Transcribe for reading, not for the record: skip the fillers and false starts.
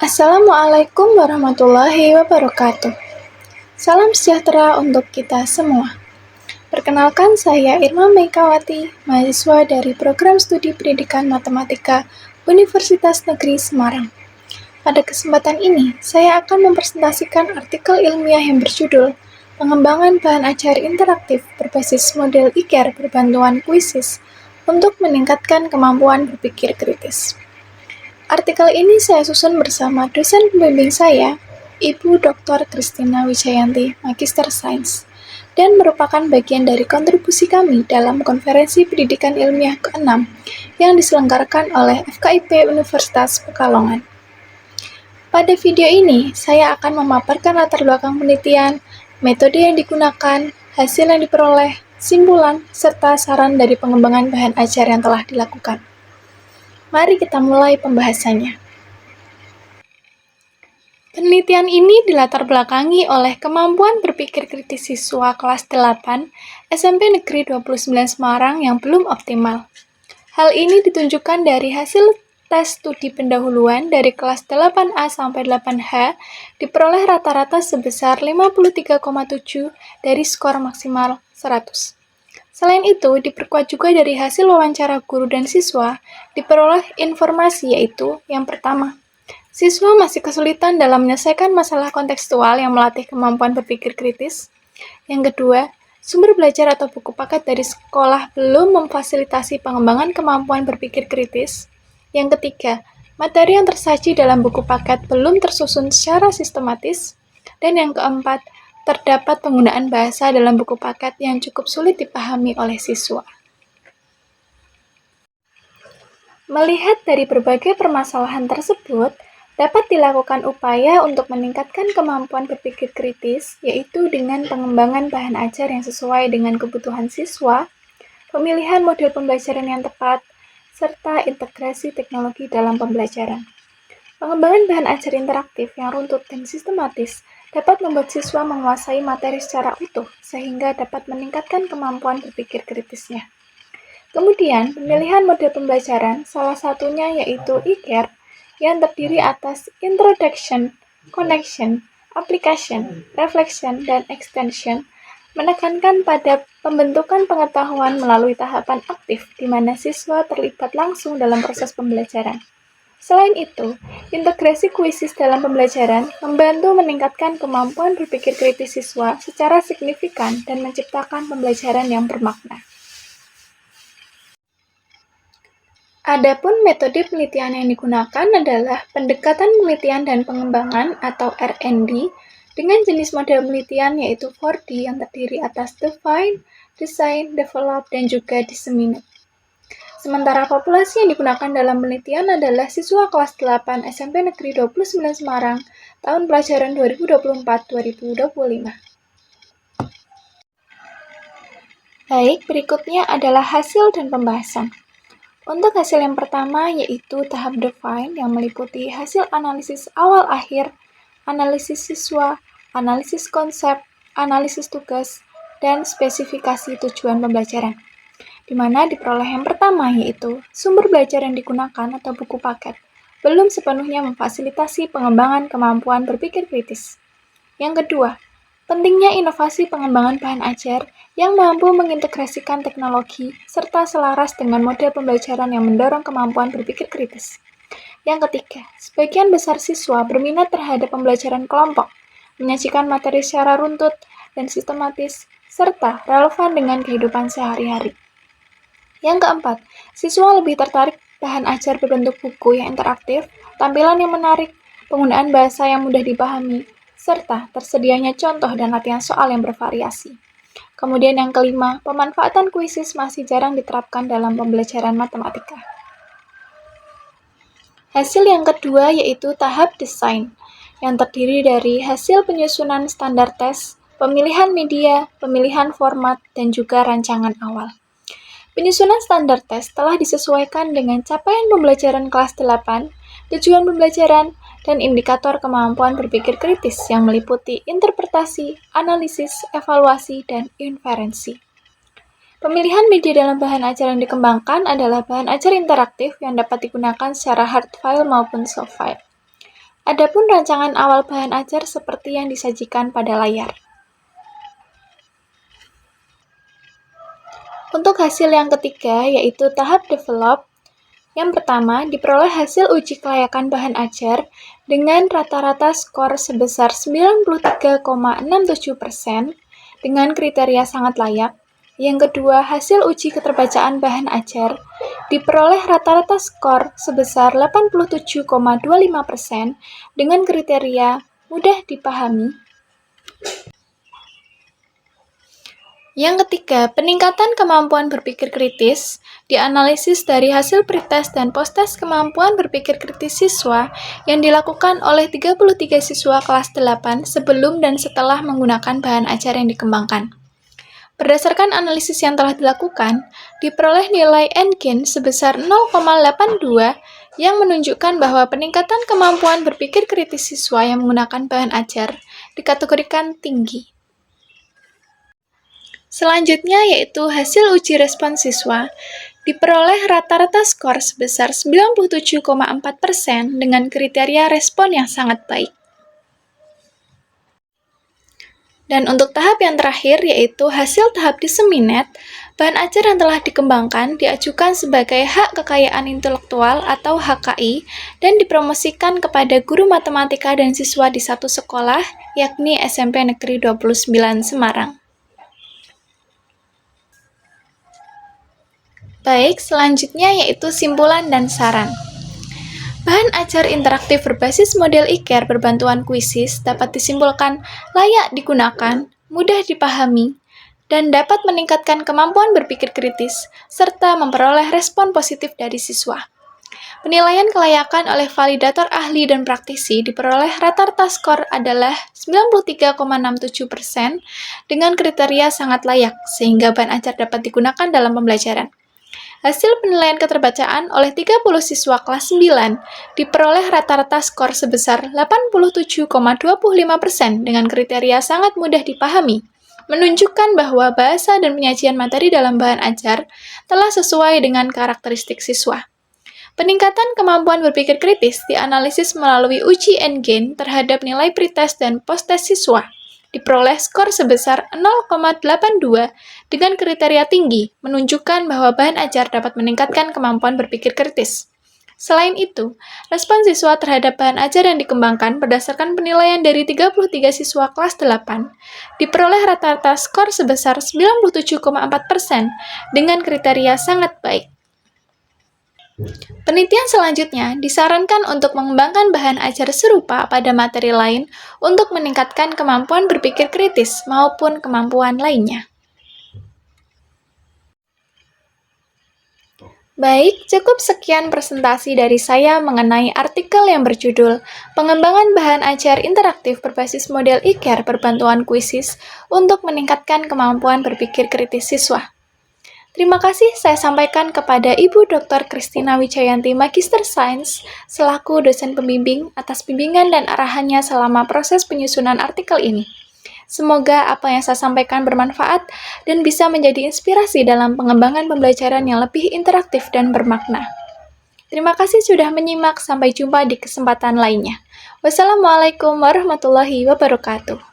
Assalamualaikum warahmatullahi wabarakatuh. Salam sejahtera untuk kita semua. Perkenalkan, saya Irma Meikawati, mahasiswa dari Program Studi Pendidikan Matematika Universitas Negeri Semarang. Pada kesempatan ini, saya akan mempresentasikan artikel ilmiah yang berjudul Pengembangan Bahan Ajar Interaktif Berbasis Model IKER Berbantuan Kuisis untuk Meningkatkan Kemampuan Berpikir Kritis. Artikel ini saya susun bersama dosen pembimbing saya, Ibu Dr. Kristina Wijayanti, Magister Sains, dan merupakan bagian dari kontribusi kami dalam konferensi pendidikan ilmiah ke-6 yang diselenggarakan oleh FKIP Universitas Pekalongan. Pada video ini, saya akan memaparkan latar belakang penelitian, metode yang digunakan, hasil yang diperoleh, simpulan, serta saran dari pengembangan bahan ajar yang telah dilakukan. Mari kita mulai pembahasannya. Penelitian ini dilatar belakangi oleh kemampuan berpikir kritis siswa kelas 8 SMP Negeri 29 Semarang yang belum optimal. Hal ini ditunjukkan dari hasil tes studi pendahuluan dari kelas 8A sampai 8H diperoleh rata-rata sebesar 53,7 dari skor maksimal 100. Selain itu, diperkuat juga dari hasil wawancara guru dan siswa, diperoleh informasi yaitu, yang pertama, siswa masih kesulitan dalam menyelesaikan masalah kontekstual yang melatih kemampuan berpikir kritis. Yang kedua, sumber belajar atau buku paket dari sekolah belum memfasilitasi pengembangan kemampuan berpikir kritis. Yang ketiga, materi yang tersaji dalam buku paket belum tersusun secara sistematis. Dan yang keempat, terdapat penggunaan bahasa dalam buku paket yang cukup sulit dipahami oleh siswa. Melihat dari berbagai permasalahan tersebut, dapat dilakukan upaya untuk meningkatkan kemampuan berpikir kritis, yaitu dengan pengembangan bahan ajar yang sesuai dengan kebutuhan siswa, pemilihan model pembelajaran yang tepat, serta integrasi teknologi dalam pembelajaran. Pengembangan bahan ajar interaktif yang runtut dan sistematis dapat membuat siswa menguasai materi secara utuh sehingga dapat meningkatkan kemampuan berpikir kritisnya. Kemudian, pemilihan model pembelajaran salah satunya yaitu IKER yang terdiri atas Introduction, Connection, Application, Reflection, dan Extension menekankan pada pembentukan pengetahuan melalui tahapan aktif di mana siswa terlibat langsung dalam proses pembelajaran. Selain itu, integrasi kuisis dalam pembelajaran membantu meningkatkan kemampuan berpikir kritis siswa secara signifikan dan menciptakan pembelajaran yang bermakna. Adapun metode penelitian yang digunakan adalah pendekatan penelitian dan pengembangan atau R&D dengan jenis model penelitian yaitu 4D yang terdiri atas define, design, develop, dan juga disseminate. Sementara populasi yang digunakan dalam penelitian adalah siswa kelas 8 SMP Negeri 29 Semarang tahun pelajaran 2024-2025. Baik, berikutnya adalah hasil dan pembahasan. Untuk hasil yang pertama yaitu tahap define yang meliputi hasil analisis awal-akhir, analisis siswa, analisis konsep, analisis tugas, dan spesifikasi tujuan pembelajaran, di mana diperoleh yang pertama yaitu sumber belajar yang digunakan atau buku paket belum sepenuhnya memfasilitasi pengembangan kemampuan berpikir kritis. Yang kedua, pentingnya inovasi pengembangan bahan ajar yang mampu mengintegrasikan teknologi serta selaras dengan model pembelajaran yang mendorong kemampuan berpikir kritis. Yang ketiga, sebagian besar siswa berminat terhadap pembelajaran kelompok, menyajikan materi secara runtut dan sistematis, serta relevan dengan kehidupan sehari-hari. Yang keempat, siswa lebih tertarik bahan ajar berbentuk buku yang interaktif, tampilan yang menarik, penggunaan bahasa yang mudah dipahami, serta tersedianya contoh dan latihan soal yang bervariasi. Kemudian yang kelima, pemanfaatan kuisis masih jarang diterapkan dalam pembelajaran matematika. Hasil yang kedua yaitu tahap desain, yang terdiri dari hasil penyusunan standar tes, pemilihan media, pemilihan format, dan juga rancangan awal. Penyusunan standar tes telah disesuaikan dengan capaian pembelajaran kelas 8, tujuan pembelajaran, dan indikator kemampuan berpikir kritis yang meliputi interpretasi, analisis, evaluasi, dan inferensi. Pemilihan media dalam bahan ajar yang dikembangkan adalah bahan ajar interaktif yang dapat digunakan secara hard file maupun soft file. Adapun rancangan awal bahan ajar seperti yang disajikan pada layar. Untuk hasil yang ketiga, yaitu tahap develop. Yang pertama, diperoleh hasil uji kelayakan bahan ajar dengan rata-rata skor sebesar 93,67% dengan kriteria sangat layak. Yang kedua, hasil uji keterbacaan bahan ajar diperoleh rata-rata skor sebesar 87,25% dengan kriteria mudah dipahami. Yang ketiga, peningkatan kemampuan berpikir kritis dianalisis dari hasil pretest dan posttest kemampuan berpikir kritis siswa yang dilakukan oleh 33 siswa kelas 8 sebelum dan setelah menggunakan bahan ajar yang dikembangkan. Berdasarkan analisis yang telah dilakukan, diperoleh nilai N-gain sebesar 0,82 yang menunjukkan bahwa peningkatan kemampuan berpikir kritis siswa yang menggunakan bahan ajar dikategorikan tinggi. Selanjutnya yaitu hasil uji respons siswa, diperoleh rata-rata skor sebesar 97,4% dengan kriteria respon yang sangat baik. Dan untuk tahap yang terakhir yaitu hasil tahap disseminate, bahan ajar yang telah dikembangkan diajukan sebagai hak kekayaan intelektual atau HKI dan dipromosikan kepada guru matematika dan siswa di satu sekolah, yakni SMP Negeri 29 Semarang. Baik, selanjutnya yaitu simpulan dan saran. Bahan ajar interaktif berbasis model ICARE berbantuan kuisis dapat disimpulkan layak digunakan, mudah dipahami, dan dapat meningkatkan kemampuan berpikir kritis, serta memperoleh respon positif dari siswa. Penilaian kelayakan oleh validator ahli dan praktisi diperoleh rata-rata skor adalah 93,67% dengan kriteria sangat layak, sehingga bahan ajar dapat digunakan dalam pembelajaran. Hasil penilaian keterbacaan oleh 30 siswa kelas 9 diperoleh rata-rata skor sebesar 87,25% dengan kriteria sangat mudah dipahami, menunjukkan bahwa bahasa dan penyajian materi dalam bahan ajar telah sesuai dengan karakteristik siswa. Peningkatan kemampuan berpikir kritis dianalisis melalui uji N-gain terhadap nilai pretest dan posttest siswa. Diperoleh skor sebesar 0,82 dengan kriteria tinggi, menunjukkan bahwa bahan ajar dapat meningkatkan kemampuan berpikir kritis. Selain itu, respon siswa terhadap bahan ajar yang dikembangkan berdasarkan penilaian dari 33 siswa kelas 8, diperoleh rata-rata skor sebesar 97,4% dengan kriteria sangat baik. Penelitian selanjutnya disarankan untuk mengembangkan bahan ajar serupa pada materi lain untuk meningkatkan kemampuan berpikir kritis maupun kemampuan lainnya. Baik, cukup sekian presentasi dari saya mengenai artikel yang berjudul Pengembangan Bahan Ajar Interaktif Berbasis Model ICARE Berbantuan Kuisis untuk Meningkatkan Kemampuan Berpikir Kritis Siswa. Terima kasih saya sampaikan kepada Ibu Dr. Kristina Wijayanti Magister Sains selaku dosen pembimbing atas bimbingan dan arahannya selama proses penyusunan artikel ini. Semoga apa yang saya sampaikan bermanfaat dan bisa menjadi inspirasi dalam pengembangan pembelajaran yang lebih interaktif dan bermakna. Terima kasih sudah menyimak, sampai jumpa di kesempatan lainnya. Wassalamualaikum warahmatullahi wabarakatuh.